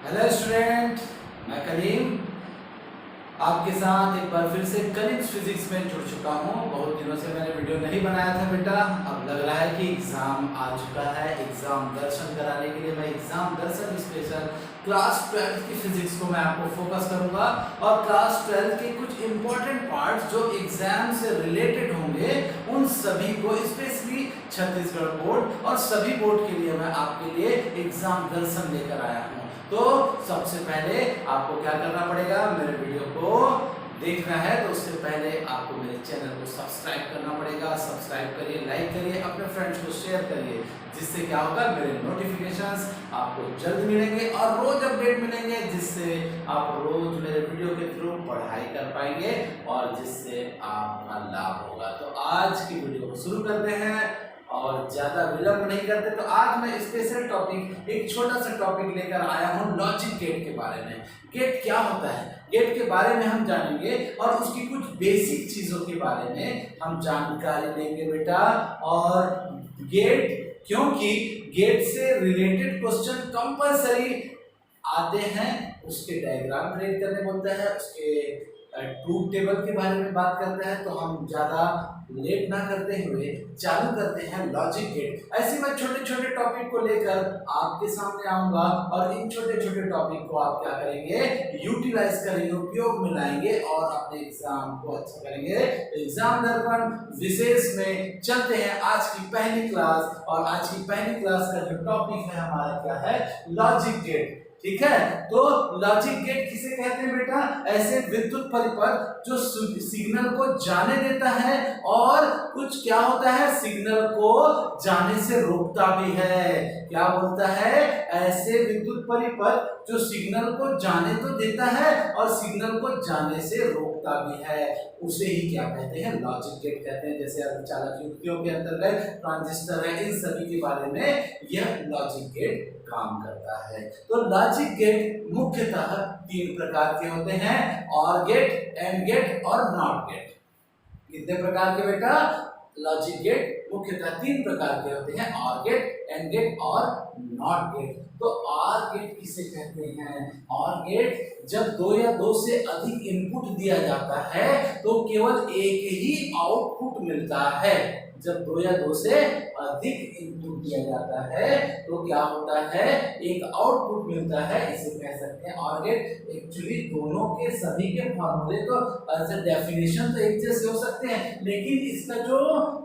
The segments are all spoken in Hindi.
हेलो स्टूडेंट, मैं कलीम आपके साथ एक बार फिर से गणित फिजिक्स में जुड़ चुका हूँ। बहुत दिनों से मैंने वीडियो नहीं बनाया था बेटा। अब लग रहा है कि एग्ज़ाम आ चुका है। एग्ज़ाम दर्शन कराने के लिए मैं एग्ज़ाम दर्शन स्पेशल क्लास 12 की फिजिक्स को मैं आपको फोकस करूंगा और क्लास 12 के कुछ इंपॉर्टेंट पार्ट्स जो एग्जाम से रिलेटेड होंगे उन सभी को स्पेशली छत्तीसगढ़ बोर्ड और सभी बोर्ड के लिए मैं आपके लिए एग्जाम दर्शन लेकर आया हूँ। तो सबसे पहले आपको क्या करना पड़ेगा, मेरे वीडियो को देखना है तो उससे पहले आपको मेरे चैनल को सब्सक्राइब करना पड़ेगा। सब्सक्राइब करिए, लाइक करिए, अपने फ्रेंड्स को शेयर करिए, जिससे क्या होगा मेरे नोटिफिकेशंस आपको जल्द मिलेंगे और रोज अपडेट मिलेंगे, जिससे आप रोज मेरे वीडियो के थ्रू पढ़ाई कर पाएंगे और जिससे आपका लाभ होगा। तो आज की वीडियो को शुरू करते हैं और ज्यादा विलंब नहीं करते। तो आज मैं स्पेशल टॉपिक, एक छोटा सा टॉपिक लेकर आया हूँ लॉजिक गेट के बारे में। गेट क्या होता है, गेट के बारे में हम जानेंगे और उसकी कुछ बेसिक चीजों के बारे में हम जानकारी लेंगे बेटा। और गेट, क्योंकि गेट से रिलेटेड क्वेश्चन कंपलसरी आते हैं, उसके डायग्राम क्रिएट करने बोलते हैं, उसके ट्रूथ टेबल के बारे में बात करते हैं। तो हम ज़्यादा लेट ना करते हुए चालू करते हैं लॉजिक गेट। ऐसे मैं छोटे छोटे टॉपिक को लेकर आपके सामने आऊंगा और इन छोटे छोटे टॉपिक को आप क्या करेंगे, यूटिलाइज करेंगे, उपयोग में लाएंगे और अपने एग्जाम को अच्छा करेंगे। एग्जाम दर्पण विशेष में चलते हैं आज की पहली क्लास। और आज की पहली क्लास का जो टॉपिक है हमारा क्या है, लॉजिक गेट। ठीक है, तो लॉजिक गेट किसे कहते हैं बेटा, ऐसे विद्युत परिपथ जो सिग्नल को जाने देता है और कुछ क्या होता है, सिग्नल को जाने से रोकता भी है। क्या बोलता है, ऐसे विद्युत परिपथ जो सिग्नल को जाने तो देता है और सिग्नल को जाने से रोकता भी है, उसे ही क्या कहते हैं, लॉजिक गेट कहते हैं। जैसे अर्धचालक युक्तियों के अंतर्गत ट्रांजिस्टर है, इन सभी के बारे में यह लॉजिक गेट काम करता है। तो लॉजिक गेट मुख्यतः तीन प्रकार के होते हैं, ऑर गेट, एंड गेट और नॉट गेट। कितने प्रकार के बेटा, लॉजिक गेट मुख्यतः तीन प्रकार के होते हैं, ऑर गेट, एंड गेट और नॉट गेट। तो ऑर गेट किसे कहते हैं, ऑर गेट जब दो या दो से अधिक इनपुट दिया जाता है तो केवल एक ही आउटपुट मिलता है। जब दो या दो से अधिक इनपुट दिया जाता है तो क्या होता है, एक आउटपुट मिलता है, इसे कह सकते हैं ऑर गेट। एक्चुअली दोनों के सभी के फॉर्मूले तो एज ए डेफिनेशन तो एक जैसे हो सकते हैं, लेकिन इसका जो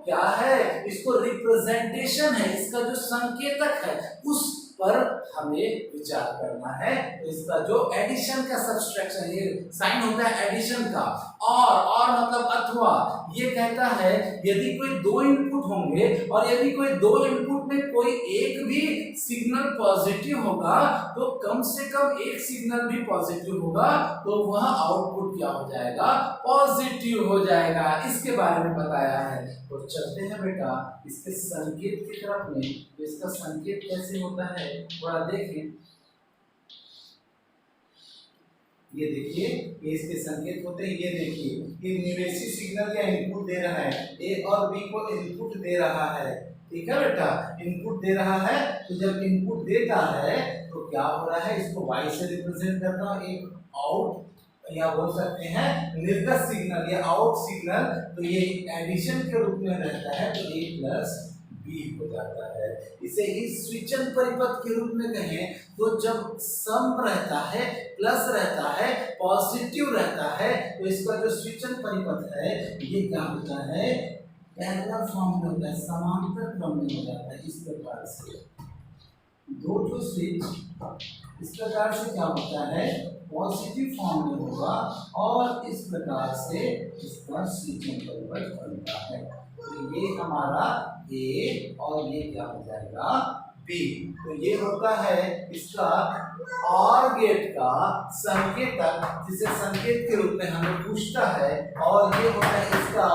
क्या है, इसको रिप्रेजेंटेशन है, इसका जो संकेतक है उस पर हमें विचार करना है। तो इसका जो एडिशन का सब्सट्रैक्शन, ये साइन होता है एडिशन का, और मतलब अथवा, ये कहता है यदि कोई दो इनपुट होंगे और यदि कोई दो इनपुट में कोई एक भी सिग्नल पॉजिटिव होगा तो कम से कम एक सिग्नल भी पॉजिटिव होगा तो वह आउटपुट क्या हो जाएगा, पॉजिटिव हो जाएगा। इसके बारे में बताया है। तो चलते हैं बेटा इसके संकेत की तरफ में। तो इसका संकेत कैसे होता है थोड़ा देखें। ये देखिए, ये इसके संकेत होते हैं। ये देखिए, ये निवेशी सिग्नल या इनपुट दे रहा है, ए और बी को इनपुट दे रहा है। ठीक है बेटा, इनपुट दे रहा है। तो जब इनपुट देता है तो क्या हो रहा है, इसको वाई से रिप्रेजेंट करता हूं, एक आउट या बोल सकते हैं निर्गत सिग्नल या आउट सिग्नल। तो ये एडिशन के रूप में रहता है, तो ए प्लस बी हो जाता है। इसे ही स्विचन परिपथ के रूप में कहें तो जब सम रहता है, प्लस रहता है, पॉजिटिव रहता है, तो इसका जो स्विचन परिपथ है ये क्या होता है, पैरेलल फॉर्म में होता है, समांतर क्रम में हो जाता है। इस प्रकार से दो जो स्विच इस प्रकार से क्या होता है, पॉजिटिव फॉर्म में होगा और इस प्रकार से इसका स्विचन परिपथ बनता है। तो ये हमारा ए और ये क्या हो जाएगा, बी। तो ये होता है इसका ऑर गेट का संकेतक, जिसे संकेत के रूप में हमें पूछता है। और ये होता है इसका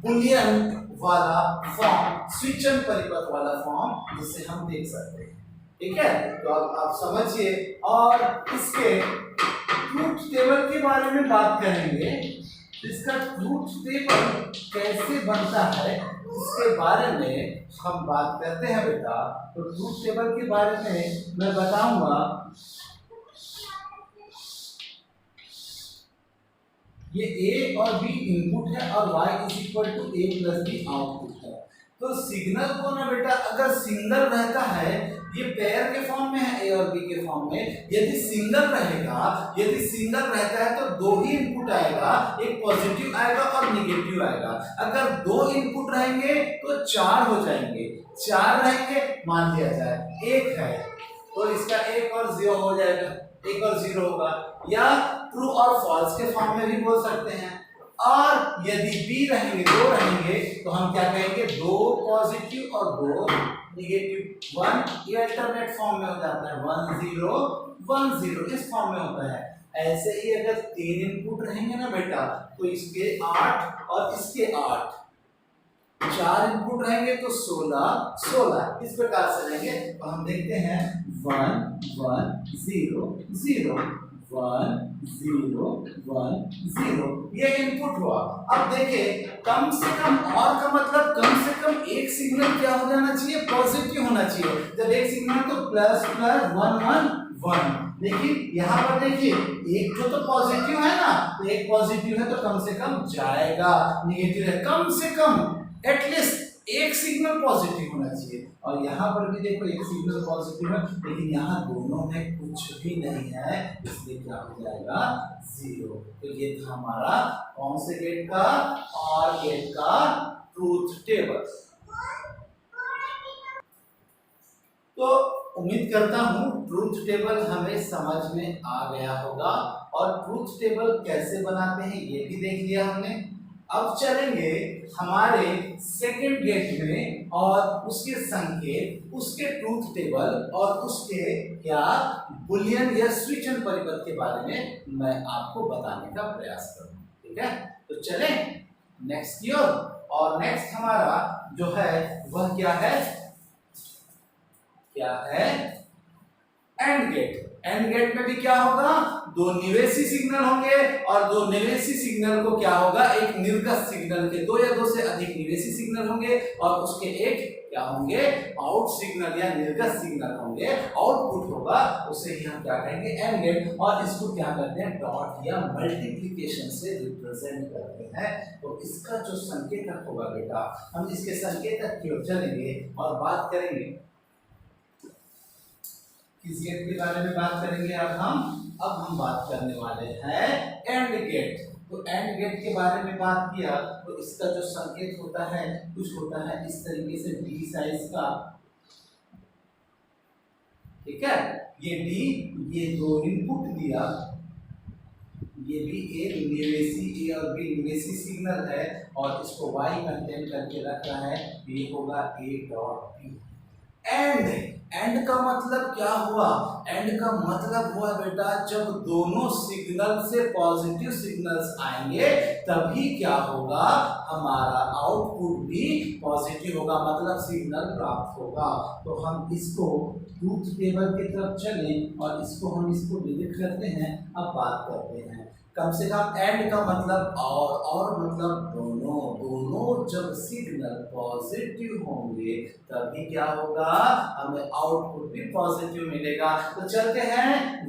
बुलियन वाला फॉर्म, स्विचन परिपथ वाला फॉर्म, जिसे हम देख सकते हैं। ठीक है, तो अब आप समझिए। और इसके ट्रूथ टेबल के बारे में बात करेंगे। इसका ट्रूथ टेबल कैसे बनता है इसके बारे में हम बात करते हैं बेटा। तो ट्रूथ टेबल के बारे में मैं बताऊंगा ये ए और बी इनपुट है और y is equal to A plus B output है। तो सिग्नल को ना बेटा अगर सिंगल रहता है, ये पेयर के फॉर्म में है ए और बी के फॉर्म में, यदि सिंगल रहेगा, यदि सिंगल रहता है तो दो ही इनपुट आएगा, एक पॉजिटिव आएगा और निगेटिव आएगा। अगर दो इनपुट रहेंगे तो चार हो जाएंगे, चार रहेंगे मान लिया जाए एक है तो इसका एक और जीरो हो जाएगा, एक और जीरो होगा, या ट्रू और फॉल्स के फॉर्म में भी बोल सकते हैं। और यदि बी रहेंगे, दो रहेंगे तो हम क्या कहेंगे, दो पॉजिटिव और दो निगेटिव। वन ये अल्टरनेट फॉर्म में हो जाता है, 1 0 1 0 इस फॉर्म में होता है। ऐसे ही अगर तीन इनपुट रहेंगे ना बेटा तो इसके 8 और इसके 8, चार इनपुट रहेंगे तो 16 16 इस प्रकार से रहेंगे। तो हम देखते हैं 1 1 0 0 1 0 1 0 ये इनपुट हुआ। अब देखिए कम से कम, और का मतलब कम से कम एक सिग्नल क्या हो जाना चाहिए, पॉजिटिव होना चाहिए। जब एक सिग्नल तो प्लस प्लस 1 1 1, लेकिन यहाँ पर देखिए एक जो तो पॉजिटिव है ना, तो एक पॉजिटिव है तो कम से कम जाएगा, निगेटिव है कम से कम एटलीस्ट एक सिग्नल पॉजिटिव होना चाहिए। और यहाँ पर भी देखो एक सिग्नल पॉजिटिव है, लेकिन यहाँ दोनों में कुछ भी नहीं है, इसलिए क्या हो जाएगा, जीरो। तो ये था हमारा कौन से गेट का, और गेट का ट्रूथ टेबल। तो उम्मीद करता हूँ ट्रूथ टेबल हमें समझ में आ गया होगा, और ट्रूथ टेबल कैसे बनाते हैं ये भी देख लिया हमने। अब चलेंगे हमारे सेकंड गेट में, और उसके संकेत, उसके ट्रूथ टेबल और उसके क्या बुलियन या स्विचन परिपथ के बारे में मैं आपको बताने का प्रयास करूंगा। ठीक है, तो चलें नेक्स्ट की ओर। और नेक्स्ट हमारा जो है वह क्या है, क्या है एंड गेट। एंड गेट में भी क्या होगा, दो निवेशी सिग्नल होंगे, और दो निवेशी सिग्नल को क्या होगा, एक निर्गत सिग्नल के दो या दो से अधिक निवेशी सिग्नल होंगे, और उसके एक क्या होंगे, आउट सिग्नल या निर्गत सिग्नल होंगे, आउटपुट होगा, उसे ही हम क्या कहेंगे, एंड गेट। और इसको क्या करते हैं, डॉट या मल्टीप्लिकेशन से रिप्रेजेंट करते हैं। तो इसका जो संकेतक होगा बेटा, हम इसके संकेतक की ओर चलेंगे और बात करेंगे, किस गेट के बारे में बात करेंगे अब हम बात करने वाले हैं एंड गेट। तो एंड गेट के बारे में बात किया तो इसका जो संकेत होता है कुछ होता है इस तरीके से, डी साइज का। ठीक है, ये डी, ये दो इनपुट दिया, ये भी एक निवेशी, ए और बी निवेशी सिग्नल है, और इसको वाई कंटेन करके रख रहा है, ये होगा ए डॉट बी। एंड का मतलब क्या हुआ, एंड का मतलब हुआ बेटा जब दोनों सिग्नल से पॉजिटिव सिग्नल्स आएंगे तभी क्या होगा, हमारा आउटपुट भी पॉजिटिव होगा, मतलब सिग्नल प्राप्त होगा। तो हम इसको ट्रूथ टेबल की तरफ चलें और इसको हम इसको डिलीट करते हैं। अब बात करते हैं, कम से कम एंड का मतलब और मतलब दोनों, दोनों जब सिग्नल पॉजिटिव होंगे तभी क्या होगा, हमें आउटपुट भी पॉजिटिव मिलेगा। तो चलते हैं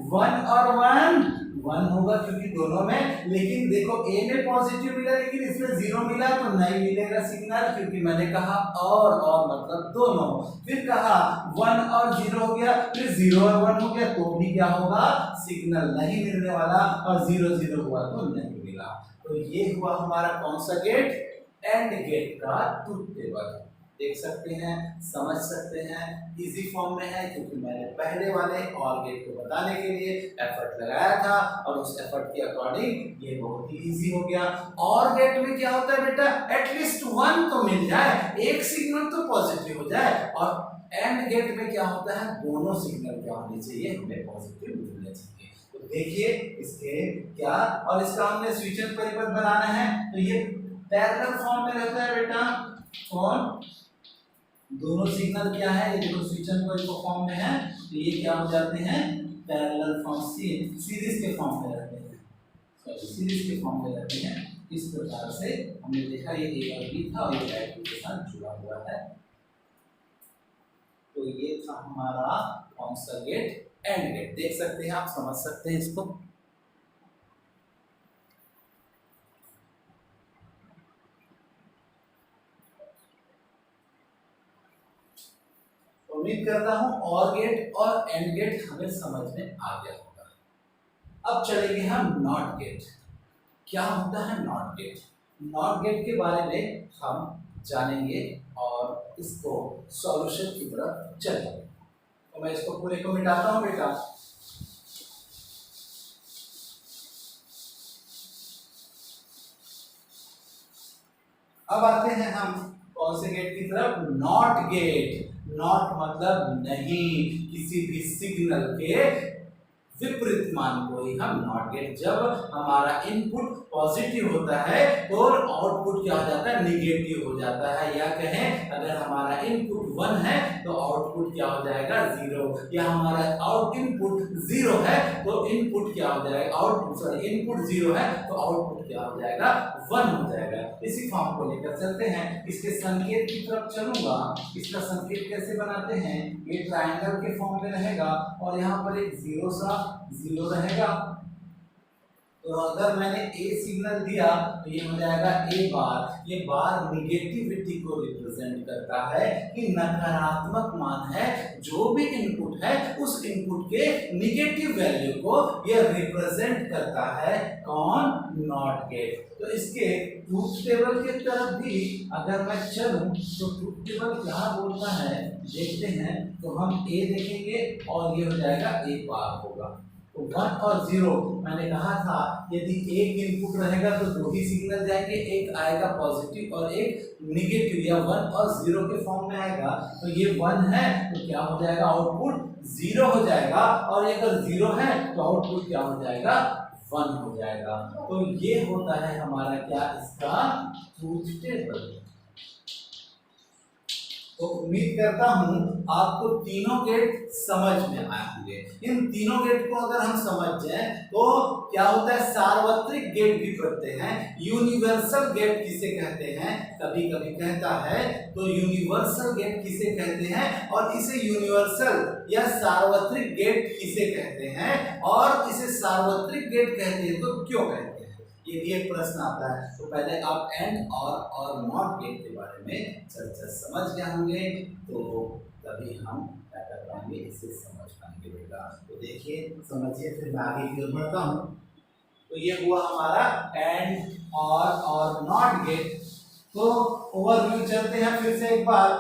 1 और 1 होगा क्योंकि दोनों में, लेकिन देखो ए में पॉजिटिव मिला लेकिन इसमें 0 मिला तो नहीं मिलेगा सिग्नल, क्योंकि मैंने कहा और मतलब दोनों। फिर कहा 1 और 0 हो गया, फिर 0 और 1 हो गया तो भी क्या होगा, सिग्नल नहीं मिलने वाला, और 0 0 हुआ तो नहीं मिला। तो ये हुआ हमारा कौन सा गेट, एंड गेट का ट्रूथ टेबल। देख सकते हैं, समझ सकते हैं, इजी फॉर्म में है क्योंकि मैंने पहले वाले और गेट को बताने के लिए एफर्ट लगाया था, और उस एफर्ट के अकॉर्डिंग ये बहुत ही इजी हो गया। और गेट में क्या होता है बेटा, एटलीस्ट 1 तो मिल जाए, एक सिग्नल तो पॉजिटिव हो जाए, और एंड गेट में क्या होता है, दोनों सिग्नल क्या होने चाहिए, हमें पॉजिटिव मिलने चाहिए। तो देखिए इसके क्या, और इसका हमने स्विचन परिपथ बनाना है, तो ये पैरेलल फॉर्म में रहता है बेटा, और दोनों सिग्नल क्या है, ये देखो स्विचन फॉर्म में है, तो ये क्या हो जाते हैं, पैरेलल फॉर्म, सीरीज के फॉर्म में रहते हैं, सीरीज के फॉर्म में रहते हैं। इस प्रकार से हमने देखा ये ए और बी था और ये डायरेक्टली के साथ जुड़ा हुआ है। तो ये था हमारा कौन सा गेट, एंड गेट। देख सकते हैं आप, समझ सकते हैं इसको। उम्मीद करता हूं और गेट और एंड गेट हमें समझ में आ गया होगा। अब चलेंगे हम नॉट गेट। क्या होता है नॉट गेट? नॉट गेट के बारे में हम जानेंगे और इसको सॉल्यूशन की तरफ चलेंगे। तो मैं इसको पूरे को मिटाता हूं बेटा। अब आते हैं हम कौन से गेट की तरफ? Not gate. नॉट मतलब नहीं, किसी भी सिग्नल के विपरीत मान को ही हम नॉट गेट। जब हमारा इनपुट पॉजिटिव होता है तो आउटपुट क्या हो जाता है? निगेटिव हो जाता है। या कहें अगर हमारा इनपुट 1 है तो आउटपुट क्या हो जाएगा? 0। या हमारा इनपुट 0 है तो इनपुट क्या हो जाएगा? इनपुट 0 है तो आउटपुट क्या हो जाएगा? 1 हो जाएगा। इसी फॉर्म को लेकर चलते हैं। इसके संकेत की तरफ चलूंगा। इसका संकेत कैसे बनाते हैं? ये ट्रायंगल के फॉर्म में रहेगा और यहाँ पर एक 0 रहेगा। तो अगर मैंने ए सिग्नल दिया तो ये हो जाएगा ए बार। ये बार निगेटिविटी को रिप्रेजेंट करता है कि नकारात्मक मान है। जो भी इनपुट है उस इनपुट के निगेटिव वैल्यू को ये रिप्रेजेंट करता है। कौन? Not gate. तो इसके ट्रूथ टेबल के तरफ भी अगर मैं चलूं तो ट्रूथ टेबल क्या बोलता है देखते हैं। तो हम ए देखेंगे और ये हो जाएगा ए बार होगा। तो 1 और 0 मैंने कहा था यदि एक इनपुट रहेगा तो 2 ही सिग्नल जाएंगे, एक आएगा पॉजिटिव और एक निगेटिव। या 1 और 0 के फॉर्म में आएगा तो ये 1 है तो क्या हो जाएगा? आउटपुट 0 हो जाएगा। और अगर 0 है तो आउटपुट क्या हो जाएगा? 1 हो जाएगा। तो ये होता है हमारा क्या? इसका ट्रूथ टेबल। तो उम्मीद करता हूं आपको तीनों गेट समझ में आए होंगे। इन तीनों गेट को अगर हम समझ जाएं तो क्या होता है? सार्वत्रिक गेट भी पढ़ते हैं। यूनिवर्सल गेट किसे कहते हैं? कभी कभी कहता है तो यूनिवर्सल गेट किसे कहते हैं? और इसे यूनिवर्सल या सार्वत्रिक गेट किसे कहते हैं? और इसे सार्वत्रिक गेट कहते हैं तो क्यों कहते हैं? ये भी एक प्रश्न आता है। तो पहले आप एंड और नॉट गेट के बारे में चर्चा समझ गए होंगे तो तभी हम क्या कर पाएंगे? इसे समझ पाएंगे बेटा। तो देखिए समझिए, फिर मैं आगे की ओर बढ़ता हूँ। तो ये हुआ हमारा एंड और नॉट गेट। तो ओवरव्यू चलते हैं फिर से एक बार।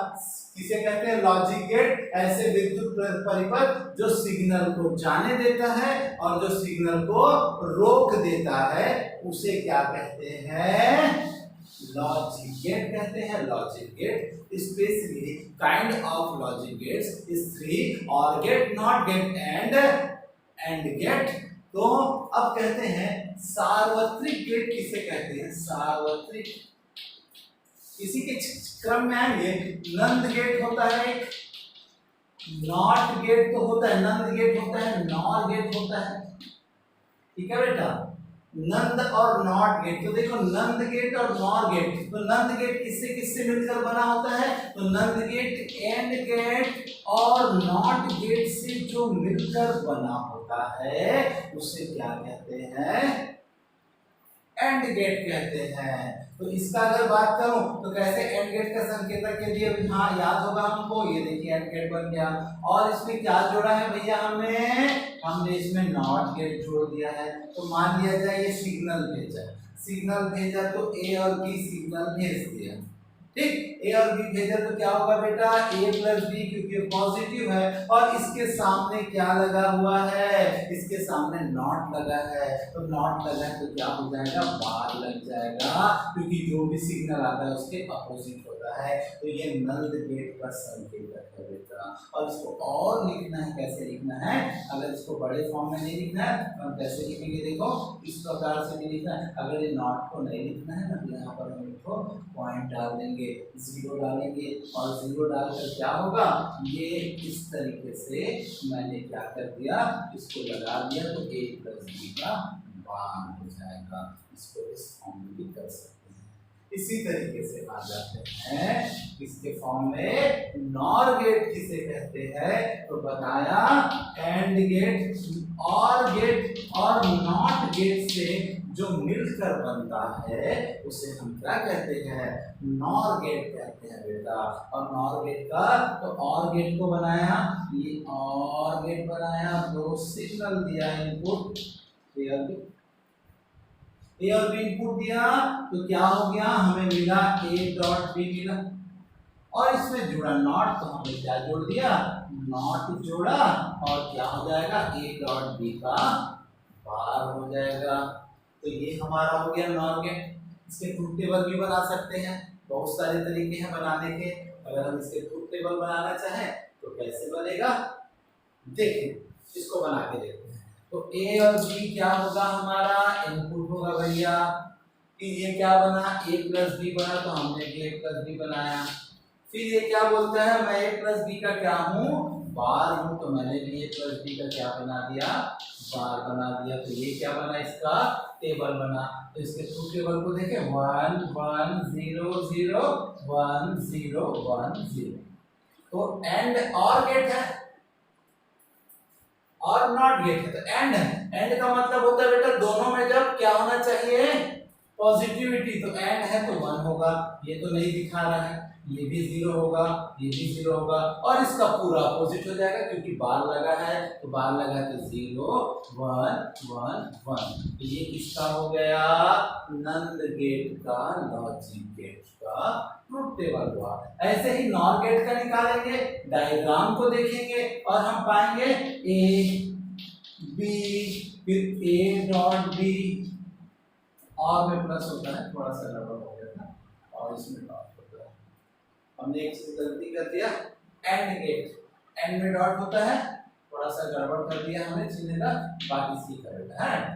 किसे कहते हैं? Logic gate. ऐसे विद्युत परिपथ जो सिग्नल को जाने देता है और जो सिग्नल को रोक देता है उसे क्या कहते हैं? लॉजिक गेट कहते हैं। Logic gate specially kind of logic gates is 3 or gate, not gate and gate. तो अब कहते हैं सार्वत्रिक गेट किसे कहते हैं? सार्वत्रिक इसी के क्रम में आएंगे। नंद गेट होता है, नॉट गेट तो होता है, नंद गेट होता है, नॉर गेट होता है। ठीक है बेटा? नंद और नॉट गेट। तो देखो नंद गेट और नॉर गेट। तो नंद गेट किससे किससे मिलकर बना होता है? तो नंद गेट एंड गेट और नॉट गेट से जो मिलकर बना होता है उसे क्या कहते हैं? एंड गेट कहते हैं। तो इसका अगर बात करूं तो कैसे एंड गेट का संकेतक के लिए हाँ याद होगा हमको। ये देखिए एंड गेट बन गया। और इसमें क्या जोड़ा है भैया? हमने इसमें नॉट गेट जोड़ दिया है। तो मान लिया जाए ये सिग्नल भेजा तो ए और बी सिग्नल भेज दिया। ठीक, ए और बी भेजा तो क्या होगा बेटा? ए प्लस बी, क्योंकि पॉजिटिव है। और इसके सामने क्या लगा हुआ है? इसके सामने नॉट लगा है। तो नॉट लगा है तो क्या हो जाएगा? बार लग जाएगा, क्योंकि जो भी सिग्नल आता है उसके अपोजिट होता है। तो ये नंद गेट का संकेतक है बेटा। और इसको और लिखना है, कैसे लिखना है? अगर इसको बड़े फॉर्म में नहीं लिखना है तो हम कैसे लिखेंगे? देखो इस प्रकार से भी लिखना है। अगर ये नॉट को नहीं लिखना है ना तो यहाँ पर हम इसको पॉइंट डाल देंगे, 0 डालेंगे। और 0 डालकर क्या होगा? ये इस तरीके से मैंने क्या कर दिया? इसको लगा दिया तो a प्लस बी का मान हो जाएगा। इसको इस फॉर्म में भी कर सकते हैं। इसी तरीके से आ जाते हैं इसके फॉर्म में नॉर गेट किसे कहते हैं, तो बताया एंड गेट, और गेट और नॉट गेट से जो मिलकर बनता है उसे हम क्या कहते हैं, नॉर गेट कहते हैं बेटा। और नॉर गेट का, तो और गेट को बनाया, ये और गेट बनाया, दो सिग्नल दिया इनपुट, ए और बी इनपुट दिया, तो क्या हो गया, हमें मिला ए डॉट बी मिला, और इसमें जुड़ा नॉट, तो हमने क्या जोड़ दिया, नॉट जोड़ा, और क्या हो जाएगा, ए डॉट बी का बार हो जाएगा। तो ये हमारा हो गया नॉर गेट। इसके ट्रूथ टेबल भी बना सकते हैं, बहुत सारे तरीके हैं बनाने के। अगर हम इसके ट्रूथ टेबल बनाना चाहें तो कैसे बनेगा, देखिए इसको बना के देखते हैं। तो ए और बी क्या होगा, हमारा इनपुट होगा भैया, कि ये क्या बना, ए प्लस बी बना, तो हमने भी ए प्लस बी बनाया। फिर ये क्या बोलता है, मैं ए प्लस बी का क्या हूँ, बार हूँ, तो मैंने भी ए प्लस बी का क्या बना दिया, बार बना दिया। तो ये क्या बना, इसका टेबल बना। तो इसके ट्रूथ टेबल को देखें, 1 1 0 0 1 0 1 0। तो एंड और गेट है और नॉट गेट है, तो एंड है। एंड का मतलब होता है बेटा दोनों में जब क्या होना चाहिए, पॉजिटिविटी। तो एंड है तो 1 होगा, ये तो नहीं दिखा रहा है, ये भी 0 होगा, ये भी 0 होगा, और इसका पूरा अपोजिट हो जाएगा क्योंकि बार लगा है, तो बार लगा तो 0 1 1 1। तो ये किसका हो गया, नंद गेट का, लॉजिक गेट का ट्रूथ टेबल हुआ। ऐसे ही नॉर गेट का निकालेंगे, डायग्राम को देखेंगे और हम पाएंगे ए बी, फिर ए डॉट बी, और में प्लस होता है, थोड़ा सा गड़बड़ हो गया था, और इसमें डॉट होता है, हमने एक चीज गलती कर दिया, एंड गेट, एंड में डॉट होता है, थोड़ा सा गड़बड़ कर दिया हमने चिन्ह का, बाकी सी करेगा है।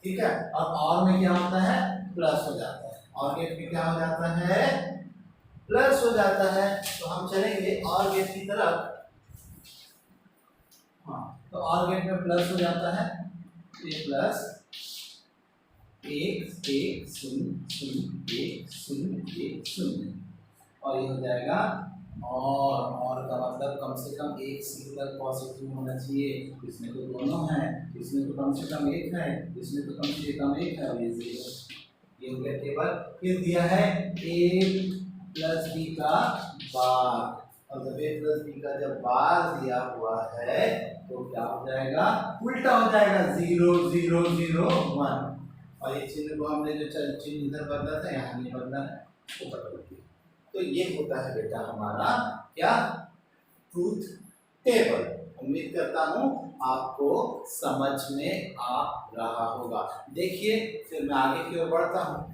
ठीक है, अब और में क्या होता है, प्लस हो जाता है, और गेट में क्या हो जाता है, प्लस हो जाता है। तो हम चलेंगे और गेट की तरफ। हाँ, तो और गेट में प्लस हो जाता है, ये प्लस 1 1 0 0 1 0 1 0, और ये हो जाएगा और का मतलब कम से कम एक सिंगल पॉजिटिव होना चाहिए। इसमें तो दोनों हैं, इसमें तो कम से कम एक है, इसमें तो कम से कम एक है, ये 0। ये हो गया टेबल। फिर दिया है a प्लस बी का बार, और जब a प्लस बी का जब बार दिया हुआ है तो क्या हो जाएगा, उल्टा हो जाएगा, 0 0 0 1, और ये चिन्ह को हमने जो चिन्ह इधर बदला था यहाँ नहीं बदला है, वो बदल दिया। तो ये होता है बेटा हमारा क्या, ट्रूथ टेबल। उम्मीद करता हूँ आपको समझ में आ रहा होगा। देखिए फिर मैं आगे की ओर बढ़ता हूँ।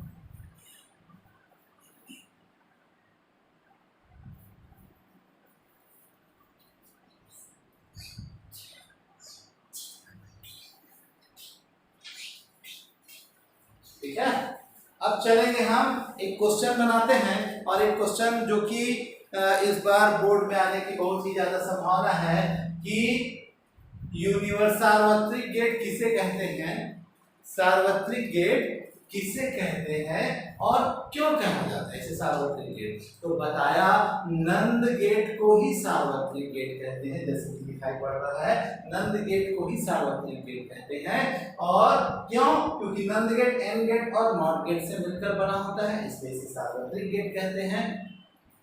ठीक है, अब चलेंगे हम एक क्वेश्चन बनाते हैं, और एक क्वेश्चन जो कि इस बार बोर्ड में आने की बहुत ही ज्यादा संभावना है कि यूनिवर्सल सार्वत्रिक गेट किसे कहते हैं, सार्वत्रिक गेट किसे कहते हैं और क्यों कहा जाता है इसे सार्वत्रिक गेट। तो बताया नंद गेट को ही सार्वत्रिक गेट कहते हैं, जैसे कि दिखाई पड़ रहा है, नंद गेट को ही सार्वत्रिक गेट कहते हैं। और क्यों, क्योंकि नंद गेट एंड गेट और नॉट गेट से मिलकर बना होता है, इसलिए इसे सार्वत्रिक गेट कहते हैं।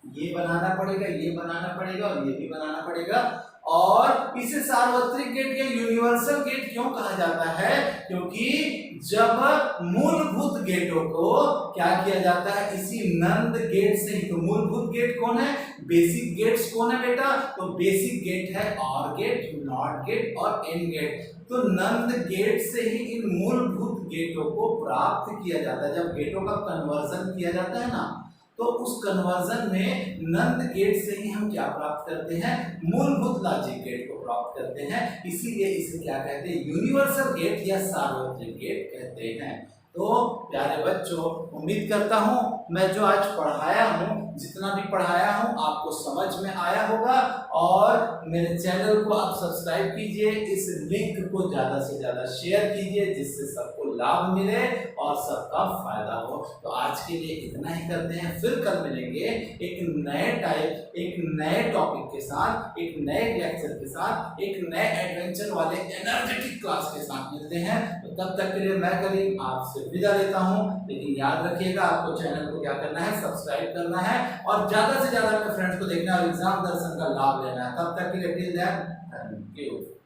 ये बनाना पड़ेगा, ये बनाना पड़ेगा, और ये भी बनाना पड़ेगा। और इसे सार्वत्रिक गेट या यूनिवर्सल गेट क्यों कहा जाता है, क्योंकि जब मूलभूत गेटों को क्या किया जाता है, इसी नंद गेट से ही। तो मूलभूत गेट कौन है, बेसिक गेट्स कौन है बेटा, तो बेसिक गेट है और गेट, नॉट गेट और एंड गेट। तो नंद गेट से ही इन मूलभूत गेटों को प्राप्त किया जाता है। जब गेटों का कन्वर्जन किया जाता है ना, तो उस कन्वर्जन में नंद गेट से ही हम क्या प्राप्त करते हैं, मूलभूत लॉजिक गेट को प्राप्त करते हैं। इसीलिए इसे क्या कहते हैं, यूनिवर्सल गेट या सार्वत्रिक गेट कहते हैं। तो प्यारे बच्चों, उम्मीद करता हूँ मैं जो आज पढ़ाया हूँ, जितना भी पढ़ाया हूँ आपको समझ में आया होगा। और मेरे चैनल को आप सब्सक्राइब कीजिए, इस लिंक को ज़्यादा से ज़्यादा शेयर कीजिए जिससे सबको लाभ मिले और सबका फायदा हो। तो आज के लिए इतना ही करते हैं, फिर कल मिलेंगे एक नए टॉपिक के साथ, एक नए लेक्चर के साथ, एक नए एडवेंचर वाले एनर्जेटिक क्लास के साथ मिलते हैं। तो तब तक के लिए मैं करीम आपसे विदा लेता हूं, लेकिन याद रखिएगा आपको चैनल को क्या करना है, सब्सक्राइब करना है और ज्यादा से ज्यादा अपने फ्रेंड्स को देखना और एग्जाम दर्शन का लाभ लेना है। तब तक के लिए थैंक यू।